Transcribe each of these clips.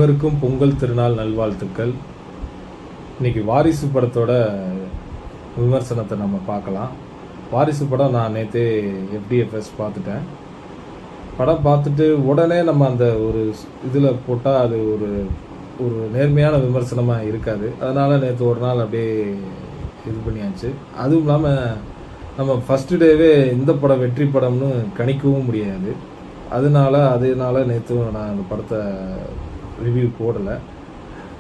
அனைவருக்கும் பொங்கல் திருநாள் நல்வாழ்த்துக்கள். இன்னைக்கு வாரிசு படத்தோட விமர்சனத்தை நம்ம பார்க்கலாம். வாரிசு படம் நான் நேற்றே FDFS பார்த்துட்டேன். படம் பார்த்துட்டு உடனே நம்ம அந்த ஒரு இதில் போட்டால் அது ஒரு ஒரு நேர்மையான விமர்சனமாக இருக்காது. அதனால் நேற்று ஒரு நாள் அப்படியே இது பண்ணியாச்சு. அதுவும் இல்லாமல் நம்ம ஃபஸ்ட்டு டேவே இந்த படம் வெற்றி படம்னு கணிக்கவும் முடியாது. அதனால நேற்று நான் அந்த படத்தை ரிவ்யூ போடலை.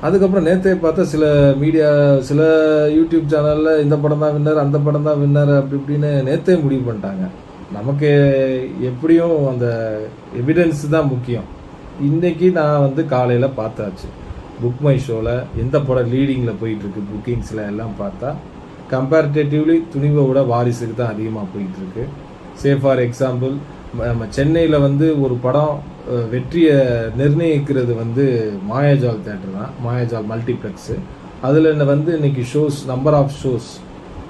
அதுக்கப்புறம் நேற்றே பார்த்தா சில மீடியா, சில யூடியூப் சேனலில் இந்த படம் தான் வின்னர், அந்த படம் தான் வின்னர் அப்படி இப்படின்னு நேற்றே முடிவு பண்ணிட்டாங்க. நமக்கு எப்படியும் அந்த எவிடன்ஸ் தான் முக்கியம். இன்றைக்கி நான் காலையில் பார்த்தாச்சு. புக் மை ஷோவில் எந்த படம் லீடிங்கில் போயிட்டுருக்கு புக்கிங்ஸில் எல்லாம் பார்த்தா கம்பேரிட்டேட்டிவ்லி துணிவை விட வாரிசுக்கு தான் அதிகமாக போயிட்டுருக்கு. ஃபார் எக்ஸாம்பிள், நம்ம சென்னையில் ஒரு படம் வெற்றியை நிர்ணயிக்கிறது மாயாஜால் தேட்டர் தான், மாயாஜால் மல்டிப்ளெக்ஸு. அதில் இன்னைக்கு ஷோஸ், நம்பர் ஆஃப் ஷோஸ்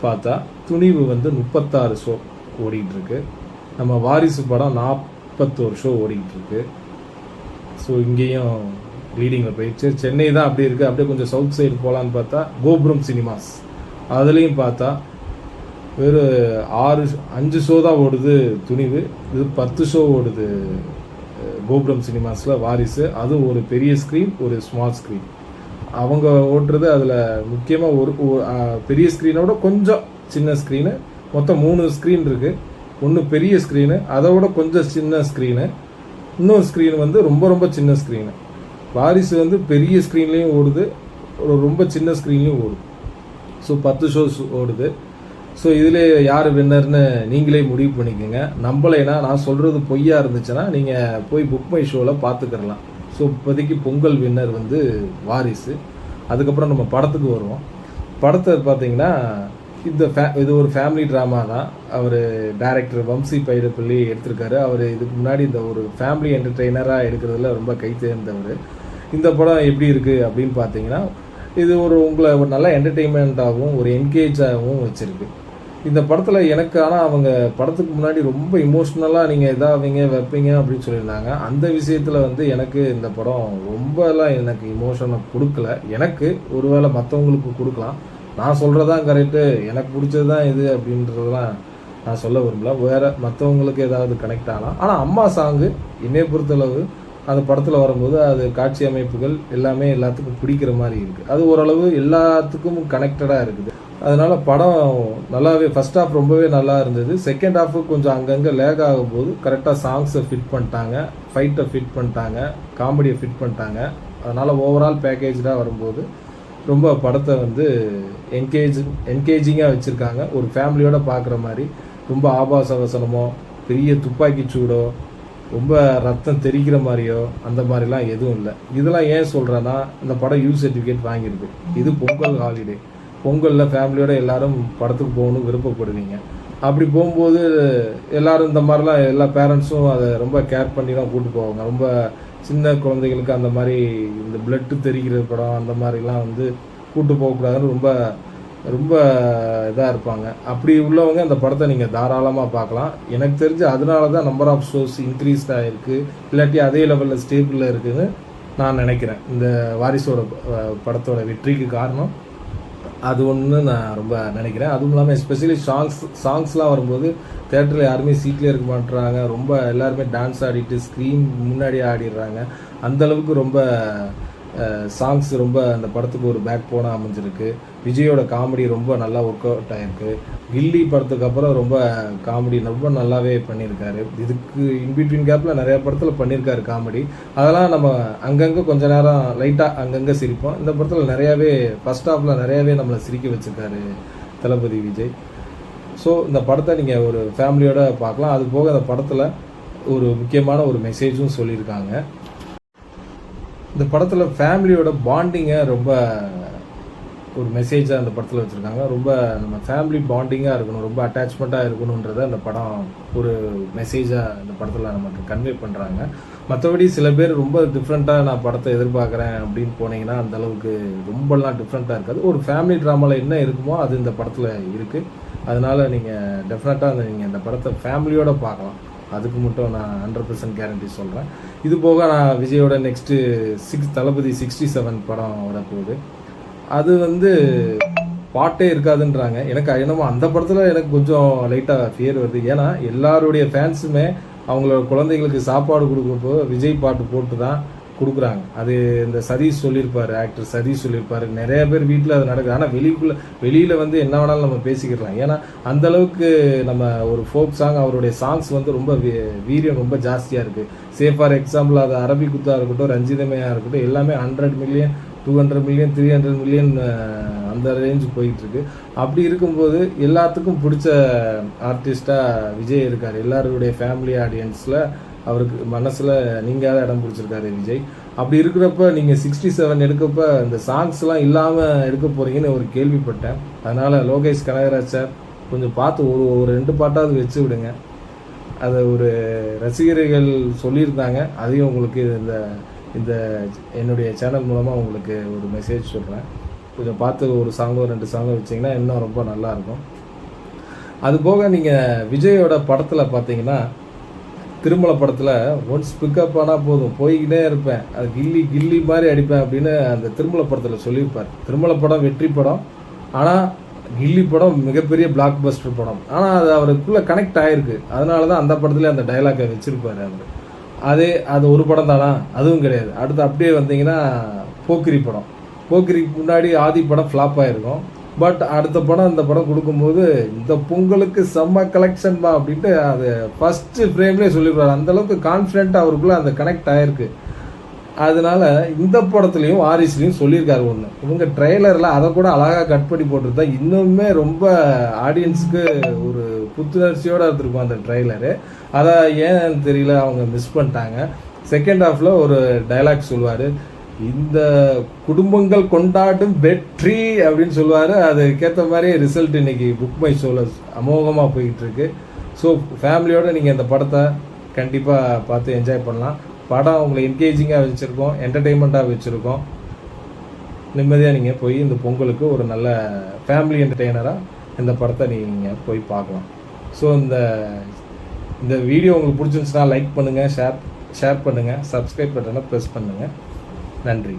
பார்த்தா துணிவு 36 ஷோ ஓடிக்கிட்டுருக்கு. நம்ம வாரிசு படம் 41 ஷோ ஓடிக்கிட்டுருக்கு. ஸோ இங்கேயும் லீடிங்கில் போயிடுச்சு. சென்னை தான் அப்படி இருக்குது. அப்படியே கொஞ்சம் சவுத் சைடு போகலான்னு பார்த்தா கோபுரம் சினிமாஸ், அதுலேயும் பார்த்தா வெறும் 5 ஷோ தான் ஓடுது துணிவு. இது 10 ஷோ ஓடுது கோபுரம் சினிமாஸில் வாரிசு. அதுவும் ஒரு பெரிய ஸ்க்ரீன், ஒரு ஸ்மால் ஸ்க்ரீன். அவங்க ஓட்டுறது அதில் முக்கியமாக ஒரு பெரிய ஸ்க்ரீனோட கொஞ்சம் சின்ன ஸ்க்ரீனு. மொத்தம் 3 ஸ்க்ரீன் இருக்குது. ஒன்று பெரிய ஸ்க்ரீனு, அதோட கொஞ்சம் சின்ன ஸ்க்ரீனு, இன்னொரு ஸ்க்ரீன் ரொம்ப ரொம்ப சின்ன ஸ்க்ரீனு. வாரிசு பெரிய ஸ்க்ரீன்லேயும் ஓடுது, ரொம்ப சின்ன ஸ்க்ரீன்லேயும் ஓடுது. ஸோ 10 ஷோஸ் ஓடுது. ஸோ இதில் யார் வின்னர்னு நீங்களே முடிவு பண்ணிக்கோங்க. நம்பலைன்னா, நான் சொல்கிறது பொய்யா இருந்துச்சுன்னா நீங்கள் போய் புக் மை ஷோவில் பார்த்துக்கிறலாம். ஸோ இப்போதைக்கு பொங்கல் வின்னர் வாரிசு. அதுக்கப்புறம் நம்ம படத்துக்கு வருவோம். படத்தை பார்த்தீங்கன்னா இது ஒரு ஃபேமிலி ட்ராமா தான். அவர் டைரக்டர் வம்சி பைரப்பள்ளி எடுத்திருக்காரு. அவர் இதுக்கு முன்னாடி இந்த ஒரு ஃபேமிலி என்டர்டெய்னராக எடுக்கிறதுல ரொம்ப கை தேர்ந்தவர். இந்த படம் எப்படி இருக்குது அப்படின்னு பார்த்தீங்கன்னா, இது உங்களை ஒரு நல்ல என்டர்டெயின்மெண்ட்டாகவும் ஒரு என்கேஜாகவும் வச்சுருக்கு. இந்த படத்தில் எனக்கு ஆனால் அவங்க படத்துக்கு முன்னாடி ரொம்ப இமோஷ்னலாக நீங்கள் இதாவீங்க வைப்பீங்க அப்படின்னு சொல்லியிருந்தாங்க. அந்த விஷயத்தில் எனக்கு இந்த படம் ரொம்பலாம் எனக்கு இமோஷனை கொடுக்கல. எனக்கு ஒருவேளை மற்றவங்களுக்கு கொடுக்கலாம். நான் சொல்கிறதான் கரெக்டு, எனக்கு பிடிச்சது தான் இது அப்படின்றதெல்லாம் நான் சொல்ல விரும்பல. வேறு மற்றவங்களுக்கு ஏதாவது கனெக்ட் ஆகலாம். ஆனால் அம்மா சாங்கு என்னை பொறுத்தளவு அந்த படத்தில் வரும்போது அது காட்சி அமைப்புகள் எல்லாமே எல்லாத்துக்கும் பிடிக்கிற மாதிரி இருக்குது. அது ஓரளவு எல்லாத்துக்கும் கனெக்டடாக இருக்குது. அதனால் படம் நல்லாவே, ஃபஸ்ட் ஹாஃப் ரொம்பவே நல்லா இருந்தது. செகண்ட் ஹாஃபு கொஞ்சம் அங்கங்கே லேக் ஆகும்போது கரெக்டாக சாங்ஸை ஃபிட் பண்ணிட்டாங்க, ஃபைட்டை ஃபிட் பண்ணிட்டாங்க, காமெடியை ஃபிட் பண்ணிட்டாங்க. அதனால் ஓவரால் பேக்கேஜாக வரும்போது ரொம்ப படத்தை என்கேஜிங்காக வச்சுருக்காங்க. ஒரு ஃபேமிலியோடு பார்க்குற மாதிரி. ரொம்ப ஆபாச வசனமோ, பெரிய துப்பாக்கி சூடோ, ரொம்ப ரத்தம் தெரிக்கிற மாதிரியோ அந்த மாதிரிலாம் எதுவும் இல்லை. இதெல்லாம் ஏன் சொல்கிறேன்னா, இந்த படம் யூ சர்டிஃபிகேட் வாங்கியிருக்கு. இது பொங்கல் ஹாலிடே. பொங்கலில் ஃபேமிலியோடு எல்லோரும் படத்துக்கு போகணும்னு விருப்பப்படுவீங்க. அப்படி போகும்போது எல்லோரும் இந்த மாதிரிலாம் எல்லா பேரண்ட்ஸும் அதை ரொம்ப கேர் பண்ணி தான் கூப்பிட்டு போவாங்க. ரொம்ப சின்ன குழந்தைகளுக்கு அந்த மாதிரி இந்த பிளட்டு தெரிக்கிற படம் அந்த மாதிரிலாம் கூப்பிட்டு போகக்கூடாதுன்னு ரொம்ப ரொம்ப இதாக இருப்பாங்க. அப்படி உள்ளவங்க அந்த படத்தை நீங்கள் தாராளமாக பார்க்கலாம். எனக்கு தெரிஞ்சு அதனால தான் நம்பர் ஆஃப் ஷோஸ் இன்க்ரீஸ்ட் ஆகிருக்கு, இல்லாட்டி அதே லெவலில் ஸ்டேபிளில் இருக்குதுன்னு நான் நினைக்கிறேன். இந்த வாரிசோட படத்தோட வெற்றிக்கு காரணம் அது ஒன்று நான் ரொம்ப நினைக்கிறேன். அதுவும் இல்லாமல் எஸ்பெஷலி சாங்ஸ்லாம் வரும்போது தேட்டரில் யாருமே சீட்லேயே இருக்க மாட்டுறாங்க. ரொம்ப எல்லாருமே டான்ஸ் ஆடிட்டு ஸ்க்ரீன் முன்னாடியே ஆடிடுறாங்க. அந்தளவுக்கு ரொம்ப சாங்ஸ் ரொம்ப அந்த படத்துக்கு ஒரு பேக் போனாக அமைஞ்சிருக்கு. விஜயோட காமெடி ரொம்ப நல்லா ஒர்க் அவுட் ஆகிருக்கு. கில்லி படத்துக்கு அப்புறம் ரொம்ப காமெடி ரொம்ப நல்லாவே பண்ணியிருக்காரு. இதுக்கு இன்பிட்வீன் கேப்பில் நிறையா படத்தில் பண்ணியிருக்காரு காமெடி. அதெல்லாம் நம்ம அங்கங்கே கொஞ்ச நேரம் லைட்டாக அங்கங்கே சிரிப்போம். இந்த படத்தில் நிறையாவே ஃபஸ்ட் ஹாஃபில் நிறையாவே நம்மளை சிரிக்க வச்சுருக்காரு தளபதி விஜய். ஸோ இந்த படத்தை நீங்கள் ஒரு ஃபேமிலியோடு பார்க்கலாம். அது போக அந்த படத்தில் ஒரு முக்கியமான ஒரு மெசேஜும் சொல்லியிருக்காங்க. இந்த படத்தில் ஃபேமிலியோட பாண்டிங்கை ரொம்ப ஒரு மெசேஜாக அந்த படத்தில் வச்சுருக்காங்க. ரொம்ப நம்ம ஃபேமிலி பாண்டிங்காக இருக்கணும், ரொம்ப அட்டாச்மெண்ட்டாக இருக்கணுன்றதை அந்த படம் ஒரு மெசேஜாக இந்த படத்தில் நமக்கு கன்வே பண்ணுறாங்க. மற்றபடி சில பேர் ரொம்ப டிஃப்ரெண்ட்டாக நான் படத்தை எதிர்பார்க்குறேன் அப்படின்னு போனீங்கன்னா அந்தளவுக்கு ரொம்பலாம் டிஃப்ரெண்ட்டாக இருக்காது. ஒரு ஃபேமிலி ட்ராமாவில் என்ன இருக்குமோ அது இந்த படத்தில் இருக்குது. அதனால் நீங்கள் டெஃபினட்டாக நீங்கள் இந்த படத்தை ஃபேமிலியோடு பார்க்கலாம். அதுக்கு மட்டும் நான் 100% கேரண்டி சொல்கிறேன். இது போக நான் விஜயோட நெக்ஸ்ட்டு தளபதி 67 படம் வரப்போகுது. அது வந்து பாட்டே இருக்காதுன்றாங்க. எனக்கு என்னமோ அந்த படத்தில் எனக்கு கொஞ்சம் லைட்டாக ஃபியர் வருது. ஏன்னா எல்லாருடைய ஃபேன்ஸுமே அவங்களோட குழந்தைங்களுக்கு சாப்பாடு கொடுக்குறப்போ விஜய் பாட்டு போட்டு தான் கொடுக்குறாங்க. அது இந்த சதீஷ் சொல்லியிருப்பார், ஆக்டர் சதீஷ் சொல்லியிருப்பார். நிறைய பேர் வீட்டில் அது நடக்குது. ஆனால் வெளியில் வந்து என்ன வேணாலும் நம்ம பேசிக்கிடலாம். ஏன்னா அந்தளவுக்கு நம்ம ஒரு ஃபோக் சாங், அவருடைய சாங்ஸ் வந்து ரொம்ப வீரியம் ரொம்ப ஜாஸ்தியாக இருக்குது. ஃபார் எக்ஸாம்பிள் அது அரபி குத்தாக இருக்கட்டும், ரஞ்சிதமையாக இருக்கட்டும், எல்லாமே 100 மில்லியன், 200 மில்லியன், 300 மில்லியன் அந்த ரேஞ்சு போயிட்டுருக்கு. அப்படி இருக்கும்போது எல்லாத்துக்கும் பிடிச்ச ஆர்டிஸ்டாக விஜய் இருக்கார். எல்லாருடைய ஃபேமிலி ஆடியன்ஸில் அவருக்கு மனசில் நீங்காத இடம் பிடிச்சிருக்காரு விஜய். அப்படி இருக்கிறப்ப நீங்கள் 67 எடுக்கப்போ இந்த சாங்ஸ்லாம் இல்லாமல் எடுக்க போகிறீங்கன்னு ஒரு கேள்விப்பட்டேன். அதனால் லோகேஷ் கனகராஜ் சார் கொஞ்சம் பார்த்து ஒரு 2 பாட்டாவது வச்சு விடுங்க. அதை ஒரு ரசிகர்கள் சொல்லியிருந்தாங்க. அதையும் உங்களுக்கு இந்த என்னுடைய சேனல் மூலமாக உங்களுக்கு ஒரு மெசேஜ் சொல்கிறேன். கொஞ்சம் பார்த்து ஒரு சாங்கோ 2 சாங்கோ வச்சிங்கன்னா இன்னும் ரொம்ப நல்லாயிருக்கும். அதுபோக நீங்கள் விஜயோட படத்தில் பார்த்தீங்கன்னா, திருமலை படத்தில் ஒன்ஸ் பிக்கப் ஆனால் போதும் போய்கிட்டே இருப்பேன், அது கில்லி மாதிரி அடிப்பேன் அப்படின்னு அந்த திருமலை படத்தில் சொல்லியிருப்பார். திருமலை படம் வெற்றி படம், ஆனால் கில்லி படம் மிகப்பெரிய பிளாக் பஸ்டர் படம். ஆனால் அது அவருக்குள்ளே கனெக்ட் ஆகிருக்கு. அதனால தான் அந்த படத்துலேயே அந்த டைலாக்கை வச்சுருப்பார் அவர். அது ஒரு படம் தானா? அதுவும் கிடையாது. அடுத்து அப்படியே வந்தீங்கன்னா போக்கிரி படம். போக்கிரிக்கு முன்னாடி ஆதி படம் ஃப்ளாப் ஆகிருக்கும். பட் அடுத்த படம் இந்த படம் கொடுக்கும்போது இந்த பொங்கலுக்கு செம்ம கலெக்ஷன் தான் அப்படின்ட்டு அது ஃபஸ்ட்டு ஃப்ரேம்லேயே சொல்லிடுவார். அந்தளவுக்கு கான்ஃபிடென்ட்டாக அவருக்குள்ளே அந்த கனெக்ட் ஆகிருக்கு. அதனால இந்த படத்துலையும் வாரிசுலையும் சொல்லியிருக்காரு ஒன்று. இவங்க ட்ரெய்லரில் அதை கூட அழகாக கட் பண்ணி போட்டுருந்தா இன்னுமே ரொம்ப ஆடியன்ஸுக்கு ஒரு புத்துணர்ச்சியோடு எடுத்துருக்கும் அந்த ட்ரெய்லரு. அதை ஏன்னு தெரியல, அவங்க மிஸ் பண்ணிட்டாங்க. செகண்ட் ஹாஃபில் ஒரு டைலாக் சொல்லுவார், இந்த குடும்பங்கள் கொண்டாடும் வெற்றி அப்படின்னு சொல்லுவார். அதுக்கேற்ற மாதிரி ரிசல்ட் இன்னைக்கு புக் மை ஷோவில் அமோகமாக போய்கிட்டு இருக்கு. ஸோ ஃபேமிலியோடு நீங்கள் இந்த படத்தை கண்டிப்பாக பார்த்து என்ஜாய் பண்ணலாம். படம் உங்களை என்கேஜிங்காக வச்சுருக்கோம், என்டர்டெயின்மெண்ட்டாக வச்சுருக்கோம். நிம்மதியாக நீங்கள் போய் இந்த பொங்கலுக்கு ஒரு நல்ல ஃபேமிலி என்டர்டெய்னராக இந்த படத்தை நீங்கள் போய் பார்க்கலாம். ஸோ இந்த வீடியோ உங்களுக்கு பிடிச்சிருந்துச்சுன்னா லைக் பண்ணுங்கள், ஷேர் பண்ணுங்கள், சப்ஸ்கிரைப் பட்டனை ப்ரெஸ் பண்ணுங்கள். நன்றி.